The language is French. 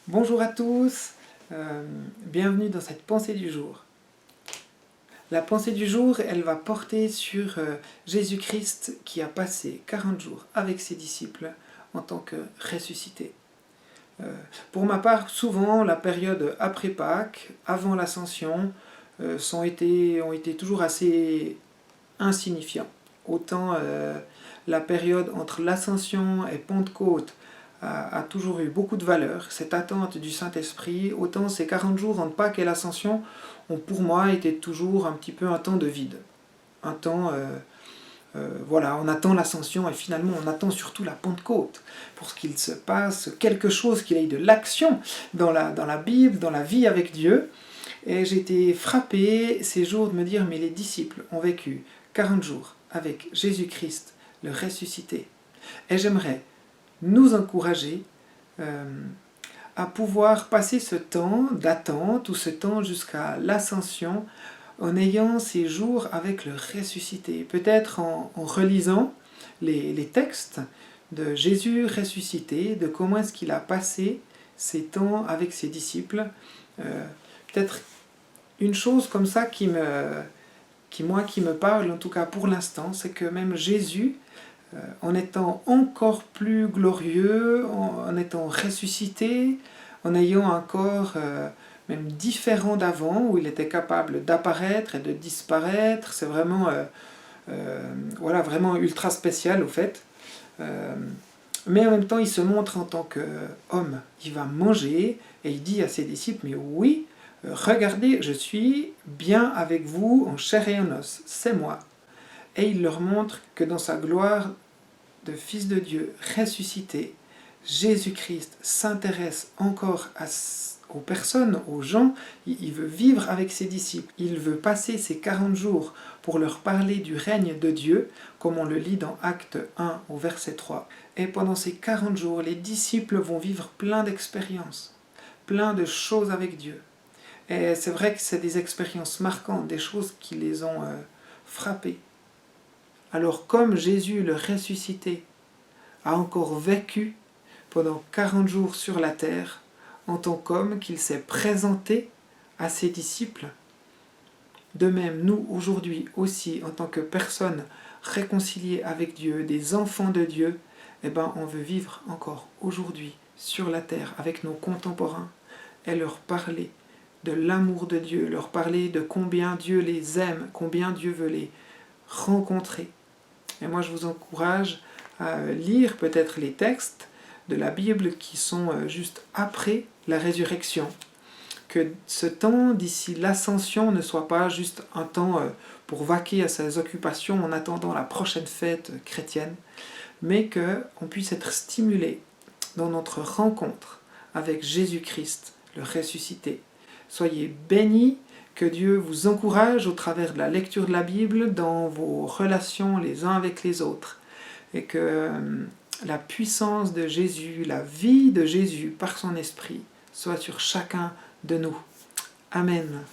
Bonjour à tous, bienvenue dans cette pensée du jour. La pensée du jour, elle va porter sur Jésus-Christ qui a passé 40 jours avec ses disciples en tant que ressuscité. Pour ma part, souvent, la période après Pâques, avant l'Ascension, ont été toujours assez insignifiants. Autant la période entre l'Ascension et Pentecôte a toujours eu beaucoup de valeur, cette attente du Saint-Esprit, autant ces 40 jours entre Pâques et l'Ascension ont pour moi été toujours un petit peu un temps de vide. Un temps, voilà, on attend l'Ascension et finalement on attend surtout la Pentecôte, pour qu'il se passe quelque chose, qu'il y ait de l'action dans la Bible, dans la vie avec Dieu. Et j'ai été frappé ces jours de me dire, mais les disciples ont vécu 40 jours avec Jésus-Christ, le ressuscité. Et j'aimerais nous encourager à pouvoir passer ce temps d'attente ou ce temps jusqu'à l'ascension en ayant ces jours avec le ressuscité. Peut-être en relisant les textes de Jésus ressuscité, de comment est-ce qu'il a passé ces temps avec ses disciples. Peut-être une chose comme ça qui me parle, en tout cas pour l'instant, c'est que même Jésus, en étant encore plus glorieux, en étant ressuscité, en ayant un corps même différent d'avant, où il était capable d'apparaître et de disparaître, c'est vraiment, voilà, vraiment ultra spécial au fait. Mais en même temps, il se montre en tant qu'homme. Il va manger et il dit à ses disciples, mais oui, regardez, je suis bien avec vous en chair et en os, c'est moi. Et il leur montre que dans sa gloire de Fils de Dieu ressuscité, Jésus-Christ s'intéresse encore aux personnes, aux gens. Il veut vivre avec ses disciples. Il veut passer ces 40 jours pour leur parler du règne de Dieu, comme on le lit dans Acte 1 au verset 3. Et pendant ces 40 jours, les disciples vont vivre plein d'expériences, plein de choses avec Dieu. Et c'est vrai que c'est des expériences marquantes, des choses qui les ont frappés. Alors comme Jésus, le ressuscité, a encore vécu pendant 40 jours sur la terre, en tant qu'homme qu'il s'est présenté à ses disciples, de même, nous, aujourd'hui aussi, en tant que personnes réconciliées avec Dieu, des enfants de Dieu, eh ben, on veut vivre encore aujourd'hui sur la terre avec nos contemporains et leur parler de l'amour de Dieu, leur parler de combien Dieu les aime, combien Dieu veut les rencontrer. Et moi, je vous encourage à lire peut-être les textes de la Bible qui sont juste après la résurrection. Que ce temps d'ici l'ascension ne soit pas juste un temps pour vaquer à ses occupations en attendant la prochaine fête chrétienne, mais qu'on puisse être stimulé dans notre rencontre avec Jésus-Christ, le ressuscité. Soyez bénis, que Dieu vous encourage au travers de la lecture de la Bible dans vos relations les uns avec les autres, et que la puissance de Jésus, la vie de Jésus par son esprit soit sur chacun de nous. Amen.